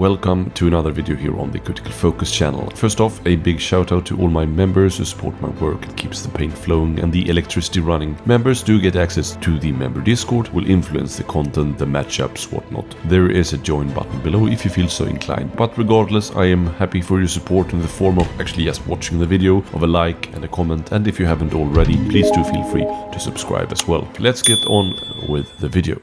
welcome to another video here on the Critical Focus channel. First off, a big shout out to all my members who support my work and keeps the paint flowing and the electricity running. Members do get access to the member Discord, will influence the content, the matchups, whatnot. There is a join button below if you feel so inclined. But regardless, I am happy for your support in the form of actually just watching the video, of a like and a comment, and if you haven't already, please do feel free to subscribe as well. Let's get on with the video.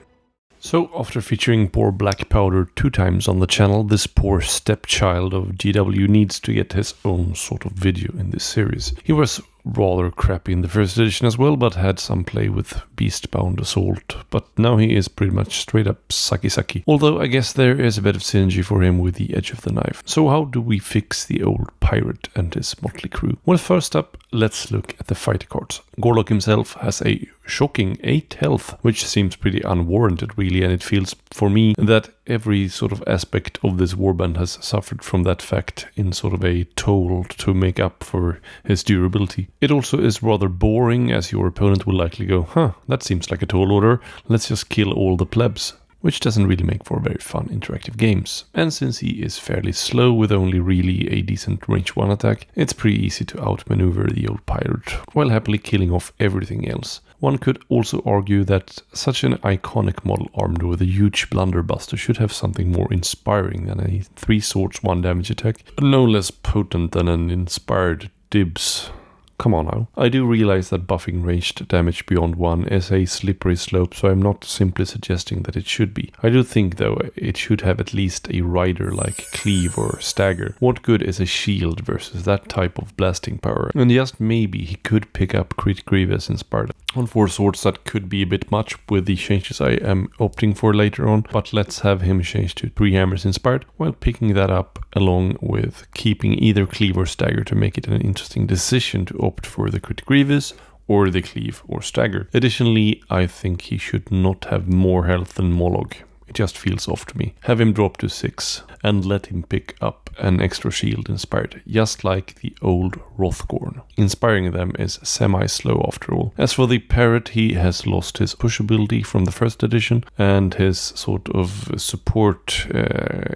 So, after featuring poor Blackpowder 2 times on the channel, this poor stepchild of GW needs to get his own sort of video in this series. He was rather crappy in the first edition as well, but had some play with Beastbound Assault, but now he is pretty much straight up sucky. Although I guess there is a bit of synergy for him with the edge of the knife. So how do we fix the old pirate and his motley crew? Well, first up, let's look at the fighter cards. Gorlok himself has a shocking 8 health, which seems pretty unwarranted really, and it feels for me that every sort of aspect of this warband has suffered from that fact in sort of a toll to make up for his durability. It also is rather boring, as your opponent will likely go, that seems like a tall order, let's just kill all the plebs. Which doesn't really make for very fun interactive games. And since he is fairly slow with only really a decent range 1 attack, it's pretty easy to outmaneuver the old pirate, while happily killing off everything else. One could also argue that such an iconic model armed with a huge blunderbuster should have something more inspiring than a 3 swords 1 damage attack, but no less potent than an inspired dibs. Come on now. I do realize that buffing ranged damage beyond 1 is a slippery slope, so I'm not simply suggesting that it should be. I do think, though, it should have at least a rider like cleave or stagger. What good is a shield versus that type of blasting power? And just maybe he could pick up crit grievous inspired. On 4 swords that could be a bit much with the changes I am opting for later on, but let's have him change to 3 hammers inspired, while picking that up along with keeping either cleave or stagger to make it an interesting decision to opt for the crit grievous or the cleave or stagger. Additionally, I think he should not have more health than Mollog. It just feels off to me. Have him drop to 6 and let him pick up an extra shield inspired, just like the old Rothgorn. Inspiring them is semi-slow after all. As for the parrot, he has lost his push ability from the first edition and his sort of support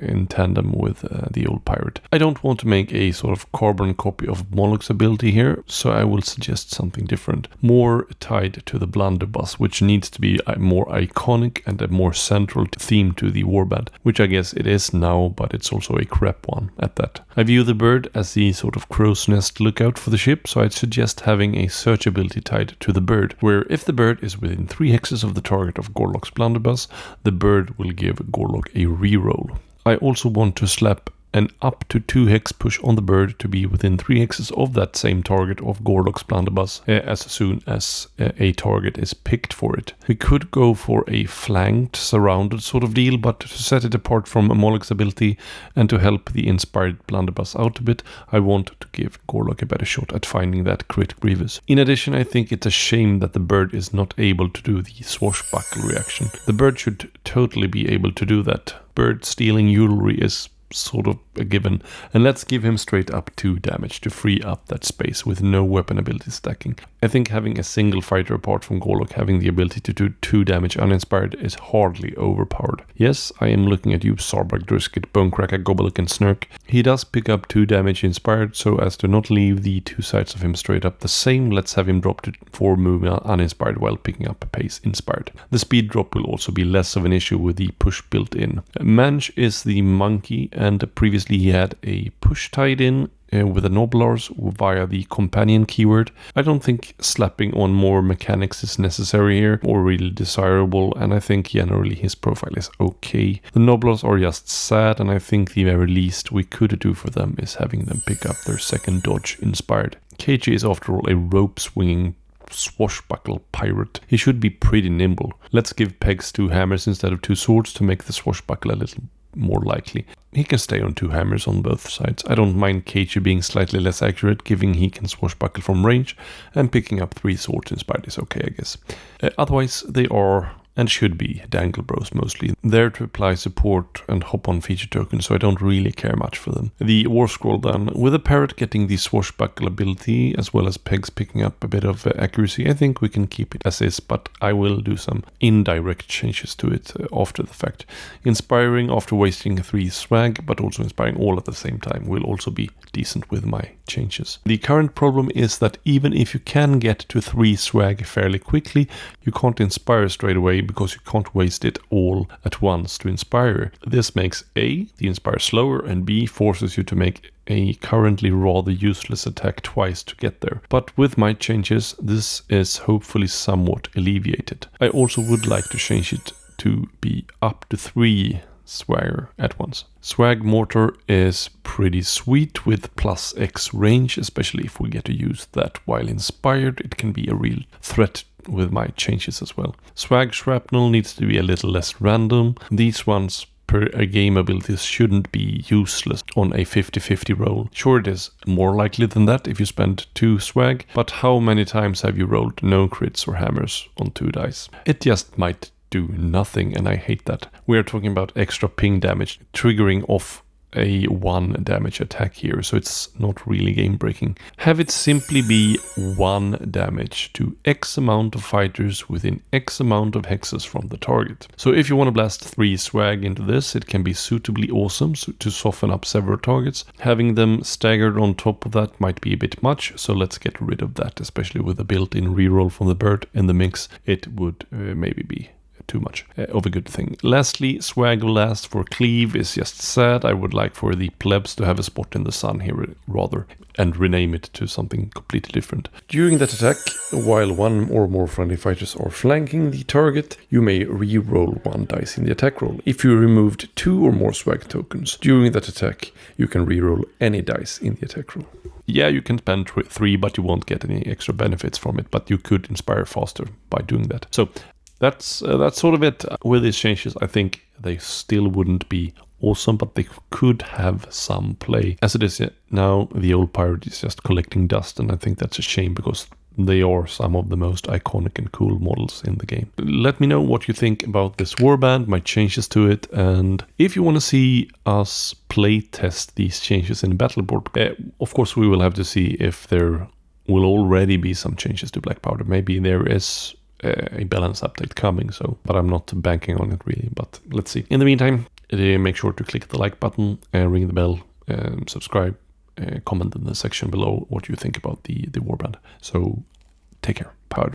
in tandem with the old pirate. I don't want to make a sort of carbon copy of Mollog's ability here, so I will suggest something different. More tied to the blunderbuss, which needs to be a more iconic and a more central theme to the warband, which I guess it is now, but it's also a crap one at that. I view the bird as the sort of crow's nest lookout for the ship, so I'd suggest having a search ability tied to the bird, where if the bird is within 3 hexes of the target of Gorlok's blunderbuss, the bird will give Gorlok a reroll. I also want to slap an up to 2 hex push on the bird to be within 3 hexes of that same target of Gorlok's blunderbuss as soon as a target is picked for it. We could go for a flanked, surrounded sort of deal, but to set it apart from Mollog's ability and to help the inspired blunderbuss out a bit, I want to give Gorlok a better shot at finding that crit grievous. In addition, I think it's a shame that the bird is not able to do the swashbuckle reaction. The bird should totally be able to do that. Bird stealing jewelry is sort of a given, and let's give him straight up 2 damage to free up that space with no weapon ability stacking. I think having a single fighter apart from Gorlok having the ability to do 2 damage uninspired is hardly overpowered. Yes, I am looking at you, Sarbag, Drusket, Bonecracker, Goblik and Snurk. He does pick up 2 damage inspired, so as to not leave the 2 sides of him straight up the same, let's have him drop to 4 movement uninspired while picking up a pace inspired. The speed drop will also be less of an issue with the push built in. Manch is the monkey, and previously he had a push tied in with the Noblars via the companion keyword. I don't think slapping on more mechanics is necessary here or really desirable, and I think generally his profile is okay. The Noblars are just sad, and I think the very least we could do for them is having them pick up their second dodge inspired. KG is after all a rope swinging swashbuckle pirate. He should be pretty nimble. Let's give Pegs 2 hammers instead of 2 swords to make the swashbuckle a little more likely. He can stay on 2 hammers on both sides. I don't mind KG being slightly less accurate, given he can swashbuckle from range, and picking up 3 swords inspired is okay, I guess. Otherwise, they are and should be Dangle Bros mostly. There to apply support and hop on feature tokens, so I don't really care much for them. The War Scroll then, with a Parrot getting the swashbuckle ability as well as Pegs picking up a bit of accuracy, I think we can keep it as is, but I will do some indirect changes to it after the fact. Inspiring after wasting 3 swag, but also inspiring all at the same time will also be decent with my changes. The current problem is that even if you can get to 3 swag fairly quickly, you can't inspire straight away because you can't waste it all at once to inspire. This makes A, the inspire slower, and B, forces you to make a currently rather useless attack twice to get there. But with my changes, this is hopefully somewhat alleviated. I also would like to change it to be up to 3 swagger at once. Swag Mortar is pretty sweet with plus X range, especially if we get to use that while inspired. It can be a real threat with my changes as well. Swag Shrapnel needs to be a little less random. These ones per game abilities shouldn't be useless on a 50-50 roll. Sure, it is more likely than that if you spend 2 swag, but how many times have you rolled no crits or hammers on 2 dice? It just might do nothing, and I hate that. We are talking about extra ping damage triggering off a 1 damage attack here, so it's not really game breaking. Have it simply be 1 damage to X amount of fighters within X amount of hexes from the target. So if you want to blast 3 swag into this, it can be suitably awesome to soften up several targets. Having them staggered on top of that might be a bit much, so let's get rid of that, especially with a built-in reroll from the bird in the mix. It would maybe be too much of a good thing. Lastly, Swag Last for Cleave is just sad. I would like for the plebs to have a spot in the sun here rather, and rename it to something completely different. During that attack, while 1 or more friendly fighters are flanking the target, you may re-roll 1 dice in the attack roll. If you removed 2 or more swag tokens during that attack, you can re-roll any dice in the attack roll. Yeah, you can spend 3, but you won't get any extra benefits from it, but you could inspire faster by doing that. So that's sort of it with these changes. I think they still wouldn't be awesome, but they could have some play. As it is now, the old pirate is just collecting dust, and I think that's a shame because they are some of the most iconic and cool models in the game. Let me know what you think about this warband, my changes to it, and if you want to see us play test these changes in Battleboard. Of course, we will have to see if there will already be some changes to Blackpowder. Maybe there is a balance update coming, but I'm not banking on it really, but let's see. In the meantime, make sure to click the like button, ring the bell, subscribe, comment in the section below what you think about the warband. So take care. Powder.